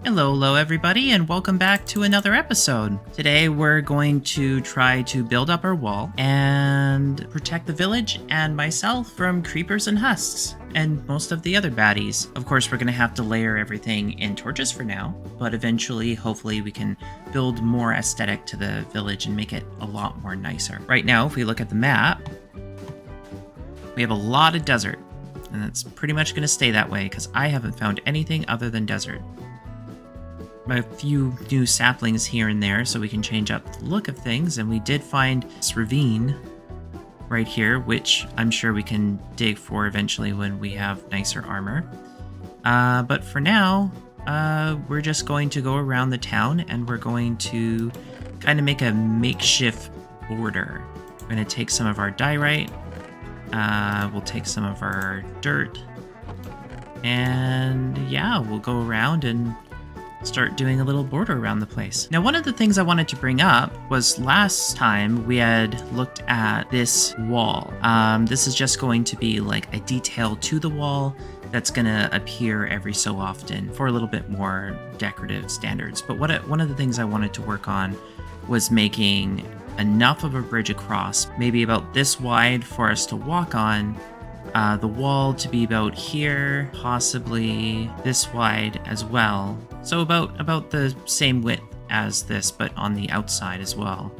Hello everybody, and welcome back to another episode. Today we're going to try to build up our wall and protect the village and myself from creepers and husks and most of the other baddies. Of course, we're going to have to layer everything in torches for now, but eventually, hopefully, we can build more aesthetic to the village and make it a lot more nicer. Right now, if we look at the map, we have a lot of desert, and that's pretty much going to stay that way because I haven't found anything other than desert. A few new saplings here and there so we can change up the look of things, and we did find this ravine right here, which I'm sure we can dig for eventually when we have nicer armor. But for now, we're just going to go around the town and we're going to kind of make a makeshift border. We're going to take some of our diorite, we'll take some of our dirt, and yeah, we'll go around and start doing a little border around the place. Now, one of the things I wanted to bring up was last time we had looked at this wall. This is just going to be like a detail to the wall that's going to appear every so often for a little bit more decorative standards. But one of the things I wanted to work on was making enough of a bridge across, maybe about this wide for us to walk on, the wall to be about here, possibly this wide as well. So about the same width as this, but on the outside as well,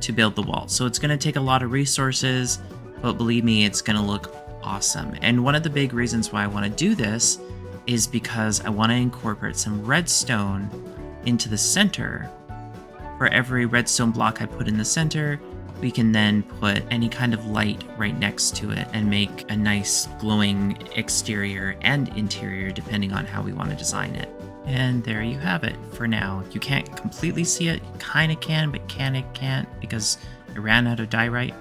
to build the wall. So it's going to take a lot of resources, but believe me, it's going to look awesome. And one of the big reasons why I want to do this is because I want to incorporate some redstone into the center. For every redstone block I put in the center, we can then put any kind of light right next to it and make a nice glowing exterior and interior depending on how we want to design it. And there you have it for now. You can't completely see it. You kind of can, but can't because I ran out of diorite.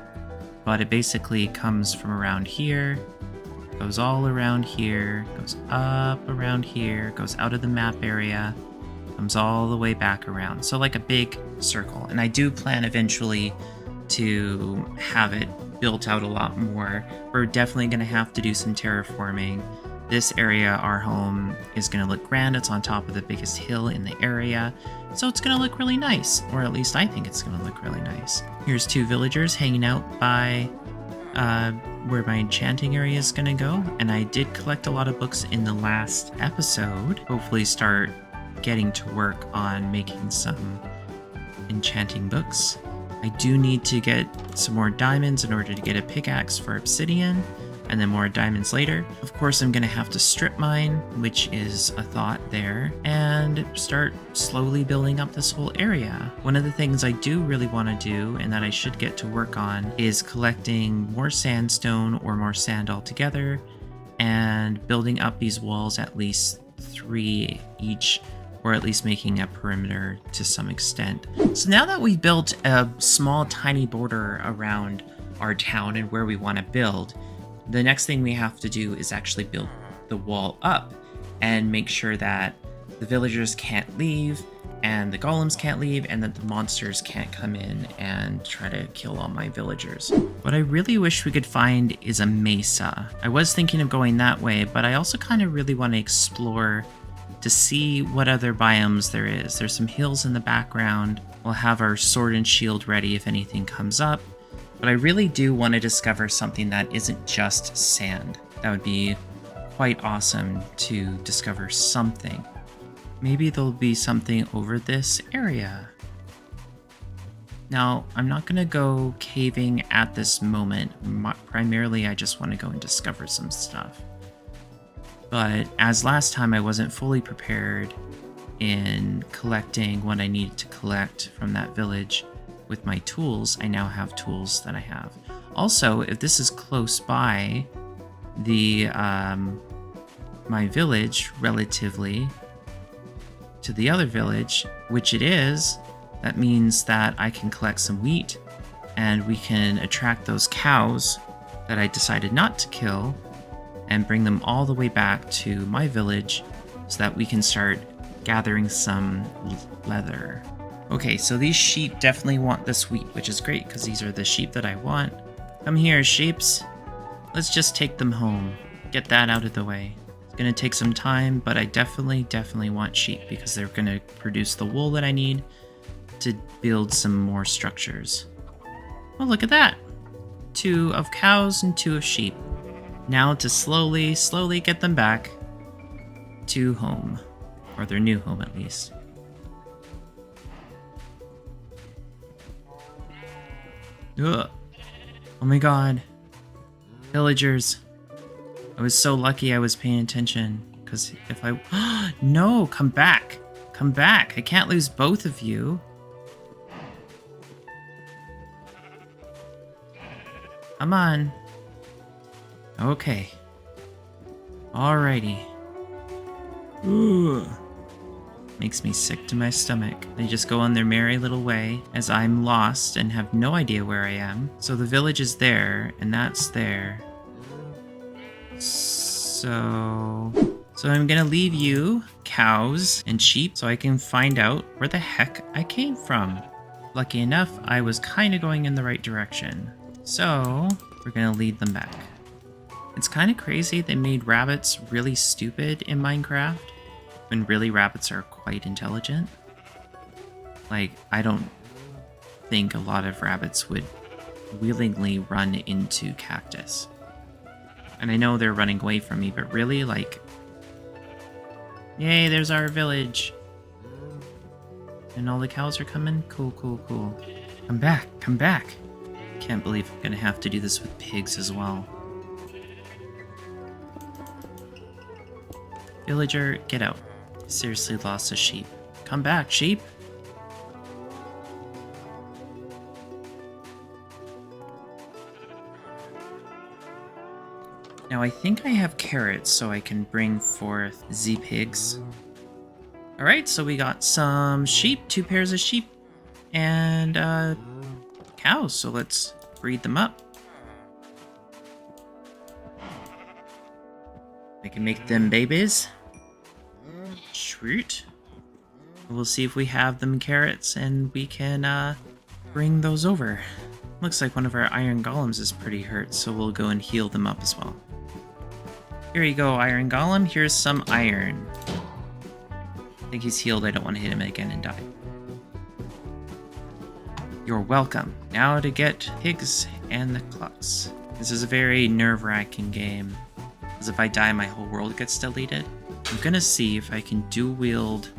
But it basically comes from around here, goes all around here, goes up around here, goes out of the map area, comes all the way back around. So like a big circle. And I do plan eventually to have it built out a lot more. We're definitely going to have to do some terraforming. This area, our home, is going to look grand. It's on top of the biggest hill in the area, so it's going to look really nice, or at least I think it's going to look really nice. Here's two villagers hanging out by where my enchanting area is going to go, and I did collect a lot of books in the last episode. Hopefully start getting to work on making some enchanting books. I do need to get some more diamonds in order to get a pickaxe for obsidian, and then more diamonds later. Of course, I'm going to have to strip mine, which is a thought there, and start slowly building up this whole area. One of the things I do really want to do, and that I should get to work on, is collecting more sandstone or more sand altogether, and building up these walls at least 3 each, or at least making a perimeter to some extent. So now that we've built a small tiny border around our town and where we want to build, the next thing we have to do is actually build the wall up and make sure that the villagers can't leave and the golems can't leave and that the monsters can't come in and try to kill all my villagers. What I really wish we could find is a mesa. I was thinking of going that way, but I also kind of really want to explore to see what other biomes there is. There's some hills in the background. We'll have our sword and shield ready if anything comes up. But I really do want to discover something that isn't just sand. That would be quite awesome to discover something. Maybe there'll be something over this area. Now, I'm not going to go caving at this moment. Primarily, I just want to go and discover some stuff. But as last time, I wasn't fully prepared in collecting what I needed to collect from that village. With my tools, I now have tools that I have. Also, if this is close by the my village relatively to the other village, which it is, that means that I can collect some wheat and we can attract those cows that I decided not to kill and bring them all the way back to my village so that we can start gathering some leather. Okay, so these sheep definitely want this wheat, which is great because these are the sheep that I want. Come here, sheeps. Let's just take them home. Get that out of the way. It's gonna take some time, but I definitely want sheep because they're gonna produce the wool that I need to build some more structures. Well, look at that. 2 of cows and 2 of sheep. Now to slowly get them back to home, or their new home at least. Ugh. Oh my god. Villagers. I was so lucky I was paying attention, because if I... No, come back. Come back. I can't lose both of you. Come on. Okay. Alrighty. Ooh. Makes me sick to my stomach. They just go on their merry little way as I'm lost and have no idea where I am. So the village is there, and that's there. So I'm gonna leave you, cows and sheep, so I can find out where the heck I came from. Lucky enough, I was kind of going in the right direction. So we're gonna lead them back. It's kind of crazy they made rabbits really stupid in Minecraft, when really rabbits are quite intelligent. Like, I don't think a lot of rabbits would willingly run into cactus. And I know they're running away from me, but really, like... Yay, there's our village! And all the cows are coming? Cool. Come back! Can't believe I'm gonna have to do this with pigs as well. Villager, get out. Seriously lost a sheep. Come back, sheep! Now I think I have carrots so I can bring forth the pigs. Alright, so we got some sheep, 2 pairs of sheep, and cows, so let's breed them up. I can make them babies. Sweet. We'll see if we have them carrots and we can bring those over. Looks like one of our iron golems is pretty hurt, so we'll go and heal them up as well. Here you go, iron golem. Here's some iron. I think he's healed. I don't want to hit him again and die. You're welcome. Now to get pigs and the clucks. This is a very nerve-wracking game, because if I die, my whole world gets deleted. I'm gonna see if I can dual-wield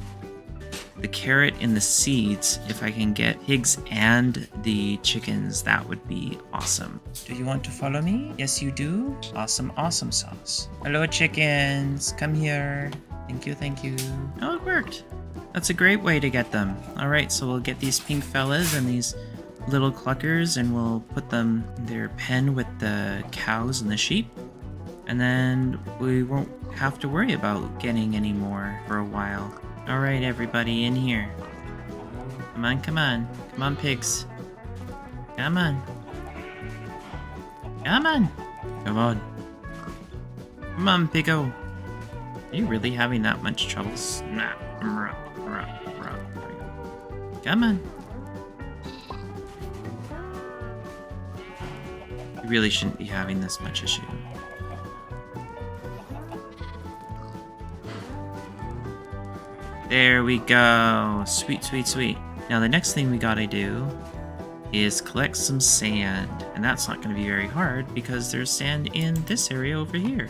the carrot and the seeds. If I can get pigs and the chickens, that would be awesome. Do you want to follow me? Yes, you do. Awesome sauce. Hello, chickens. Come here. Thank you. Oh, it worked. That's a great way to get them. Alright, so we'll get these pink fellas and these little cluckers, and we'll put them in their pen with the cows and the sheep. And then we won't have to worry about getting any more for a while. Alright, everybody, in here. Come on. Come on, pigs. Come on. Come on, piggo. Are you really having that much trouble? Snap. Come on. You really shouldn't be having this much issue. There we go. Sweet. Now the next thing we gotta do is collect some sand. And that's not gonna be very hard because there's sand in this area over here.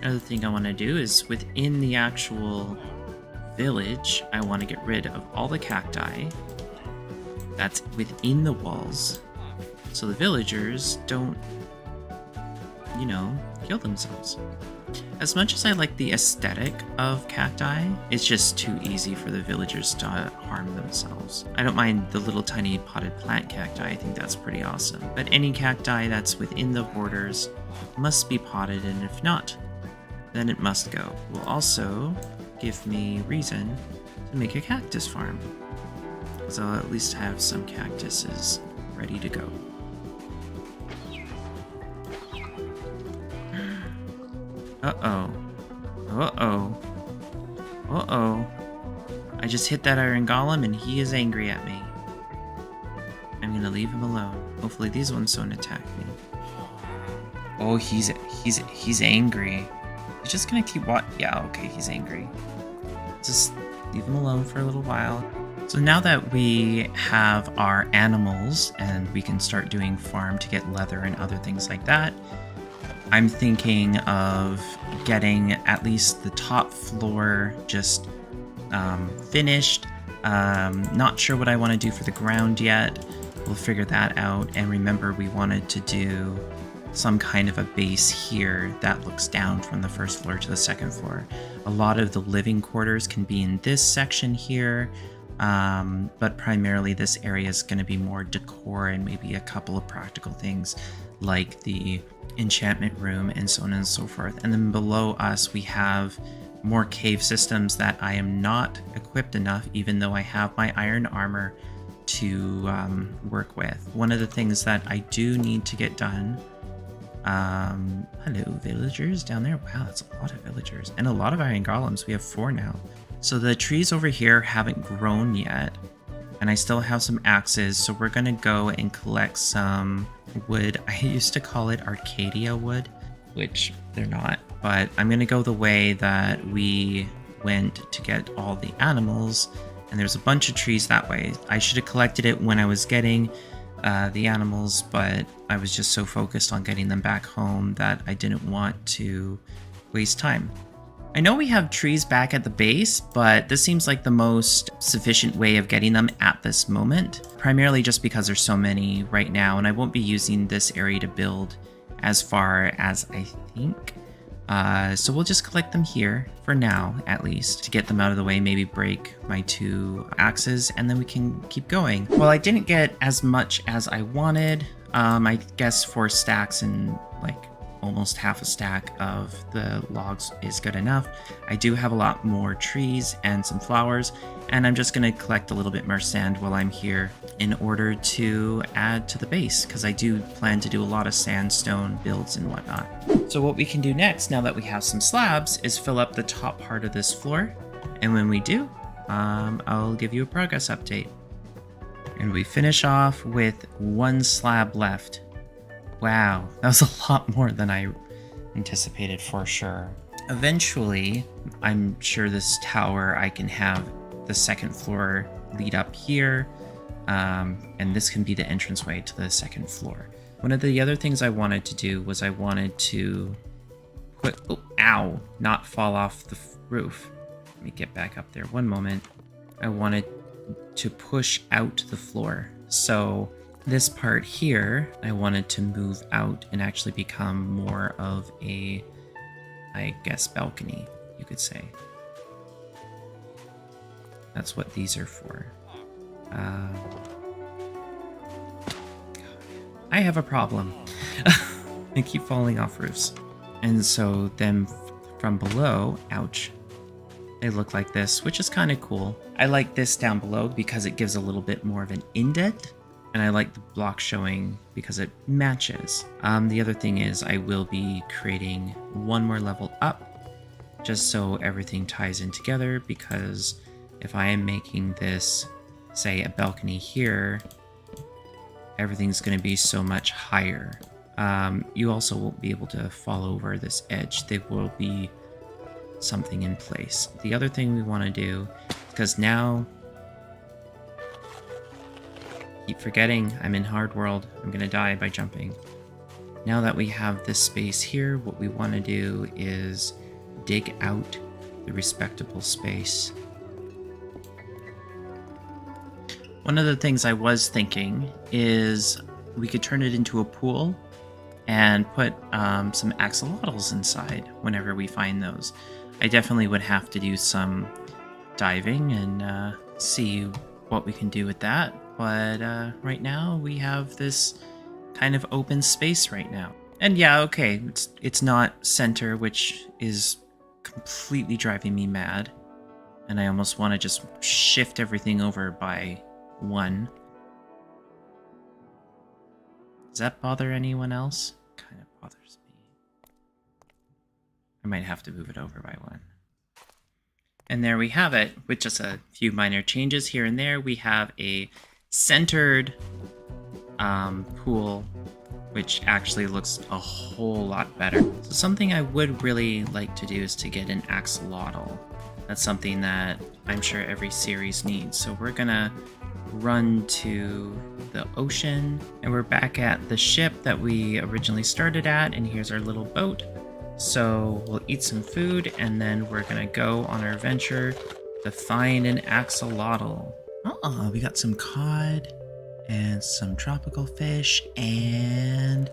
Another thing I want to do is within the actual village, I want to get rid of all the cacti that's within the walls so the villagers don't, you know, kill themselves. As much as I like the aesthetic of cacti, it's just too easy for the villagers to harm themselves. I don't mind the little tiny potted plant cacti, I think that's pretty awesome. But any cacti that's within the borders must be potted, and if not, then it must go. Will also give me reason to make a cactus farm, so I'll at least have some cactuses ready to go. Uh-oh. I just hit that iron golem and he is angry at me. I'm gonna leave him alone. Hopefully these ones don't attack me. Oh, he's angry. He's just gonna keep yeah, okay, he's angry. Just leave him alone for a little while. So now that we have our animals and we can start doing farm to get leather and other things like that, I'm thinking of getting at least the top floor just finished. Not sure what I want to do for the ground yet. We'll figure that out. And remember, we wanted to do some kind of a base here that looks down from the first floor to the second floor. A lot of the living quarters can be in this section here, but primarily this area is going to be more decor and maybe a couple of practical things like the enchantment room and so on and so forth. And then below us we have more cave systems that I am not equipped enough, even though I have my iron armor to work with. One of the things that I do need to get done, hello villagers down there. Wow, that's a lot of villagers and a lot of iron golems. We have 4 now. So the trees over here haven't grown yet, and I still have some axes, so we're gonna go and collect some wood. I used to call it Arcadia wood, which they're not, but I'm gonna go the way that we went to get all the animals, and there's a bunch of trees that way. I should have collected it when I was getting the animals, but I was just so focused on getting them back home that I didn't want to waste time. I know we have trees back at the base, but this seems like the most sufficient way of getting them at this moment, primarily just because there's so many right now, and I won't be using this area to build as far as I think. So we'll just collect them here for now, at least, to get them out of the way, maybe break my 2 axes, and then we can keep going. Well, I didn't get as much as I wanted. I guess 4 stacks and like almost half a stack of the logs is good enough. I do have a lot more trees and some flowers, and I'm just going to collect a little bit more sand while I'm here in order to add to the base, because I do plan to do a lot of sandstone builds and whatnot. So what we can do next, now that we have some slabs, is fill up the top part of this floor, and when we do, I'll give you a progress update. And we finish off with 1 slab left. Wow, that was a lot more than I anticipated for sure. Eventually, I'm sure this tower, I can have the second floor lead up here, and this can be the entranceway to the second floor. One of the other things I wanted to do was I wanted to put, not fall off the roof. Let me get back up there, one moment. I wanted to push out the floor. So this part here, I wanted to move out and actually become more of a, I guess, balcony, you could say. That's what these are for. I have a problem. I keep falling off roofs. And so then from below, ouch, they look like this, which is kind of cool. I like this down below because it gives a little bit more of an indent. And I like the block showing because it matches. The other thing is I will be creating 1 more level up just so everything ties in together, because if I am making this, say, a balcony here, everything's going to be so much higher. You also won't be able to fall over this edge. There will be something in place. The other thing we want to do, because now, keep forgetting, I'm in hard world. I'm gonna die by jumping. Now that we have this space here, what we want to do is dig out the respectable space. One of the things I was thinking is we could turn it into a pool and put some axolotls inside whenever we find those. I definitely would have to do some diving and see what we can do with that. But right now we have this kind of open space right now. And yeah, okay, it's not center, which is completely driving me mad. And I almost want to just shift everything over by 1. Does that bother anyone else? Kind of bothers me. I might have to move it over by 1. And there we have it, with just a few minor changes here and there. We have a centered pool which actually looks a whole lot better. So something I would really like to do is to get an axolotl. That's something that I'm sure every series needs. So we're gonna run to the ocean, and we're back at the ship that we originally started at, and here's our little boat. So we'll eat some food, and then we're gonna go on our adventure to find an axolotl. Oh, we got some cod and some tropical fish and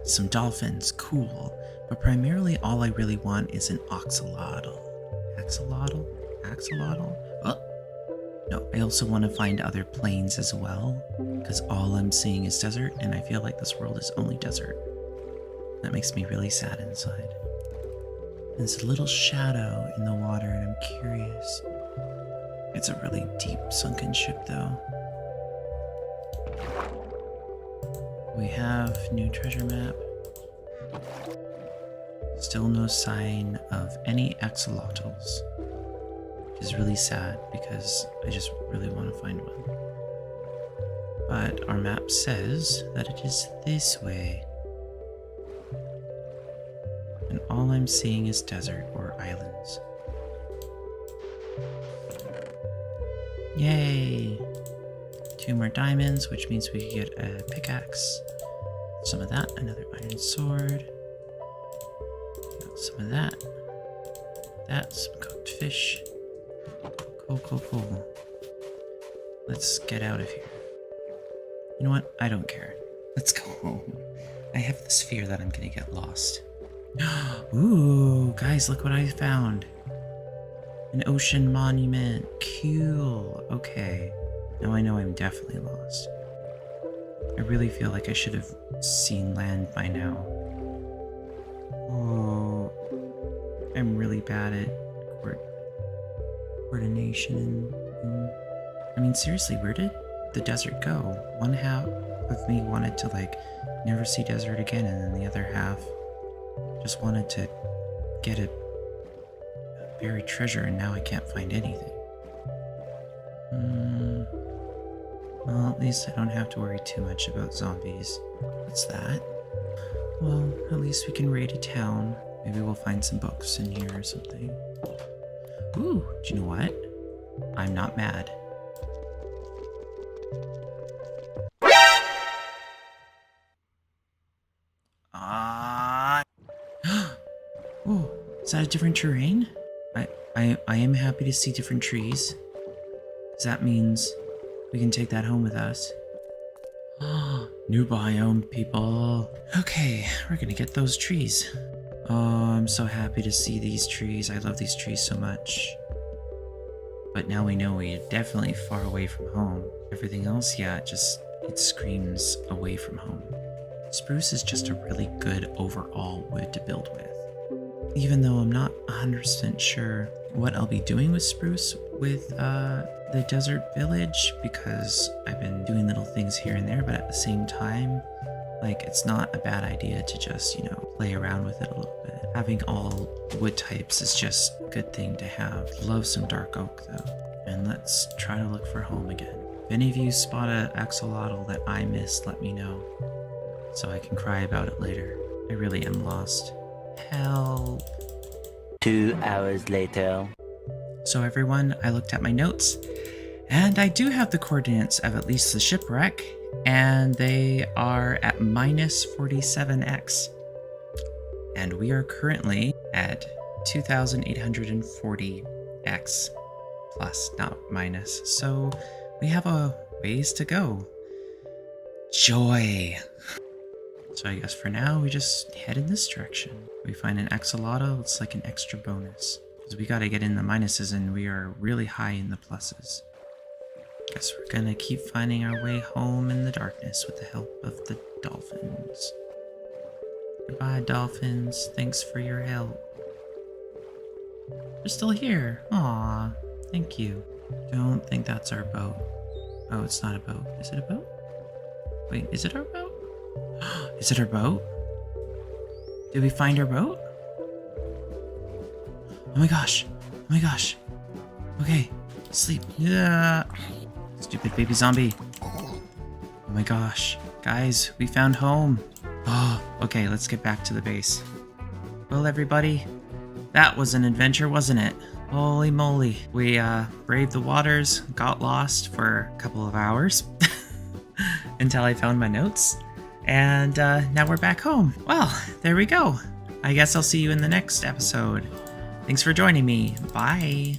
some dolphins. Cool. But primarily all I really want is an axolotl. Axolotl? Oh, no, I also want to find other plains as well, because all I'm seeing is desert, and I feel like this world is only desert. That makes me really sad inside. There's a little shadow in the water, and I'm curious. It's a really deep sunken ship though. We have new treasure map. Still no sign of any axolotls, which is really sad because I just really want to find one. But our map says that it is this way. And all I'm seeing is desert or islands. Yay! 2 more diamonds, which means we can get a pickaxe. Some of that, another iron sword. Some of that. That's some cooked fish. Cool. Let's get out of here. You know what? I don't care. Let's go home. I have this fear that I'm gonna get lost. Ooh, guys, look what I found. An ocean monument. Cool. Okay. Now I know I'm definitely lost. I really feel like I should have seen land by now. Oh, I'm really bad at coordination. I mean, seriously, where did the desert go? One half of me wanted to, like, never see desert again, and then the other half just wanted to get a buried treasure, and now I can't find anything. Well, at least I don't have to worry too much about zombies. What's that? Well, at least we can raid a town. Maybe we'll find some books in here or something. Ooh, do you know what? I'm not mad. Oh, is that a different terrain? I am happy to see different trees. Because that means we can take that home with us. New biome, people. Okay, we're gonna get those trees. Oh, I'm so happy to see these trees. I love these trees so much. But now we know we're definitely far away from home. Everything else, yeah, it screams away from home. Spruce is just a really good overall wood to build with. Even though I'm not 100% sure what I'll be doing with spruce with the desert village, because I've been doing little things here and there, but at the same time, like, it's not a bad idea to just, you know, play around with it a little bit. Having all wood types is just a good thing to have. Love some dark oak though. And let's try to look for home again. If any of you spot an axolotl that I missed, let me know, so I can cry about it later. I really am lost. Help. 2 hours later. So everyone, I looked at my notes, and I do have the coordinates of at least the shipwreck, and they are at minus 47x. And we are currently at 2,840x plus, not minus. So we have a ways to go. Joy. So I guess for now, we just head in this direction. We find an axolotl, it's like an extra bonus. Because we gotta get in the minuses, and we are really high in the pluses. Guess we're gonna keep finding our way home in the darkness with the help of the dolphins. Goodbye, dolphins. Thanks for your help. They're still here. Aw, thank you. Don't think that's our boat. Oh, it's not a boat. Is it a boat? Wait, is it our boat? Is it our boat? Did we find our boat? Oh my gosh. Oh my gosh. Okay, sleep. Yeah. Stupid baby zombie. Oh my gosh. Guys, we found home. Oh, okay, let's get back to the base. Well, everybody, that was an adventure, wasn't it? Holy moly. We braved the waters, got lost for a couple of hours until I found my notes. And now we're back home. Well, there we go. I guess I'll see you in the next episode. Thanks for joining me. Bye.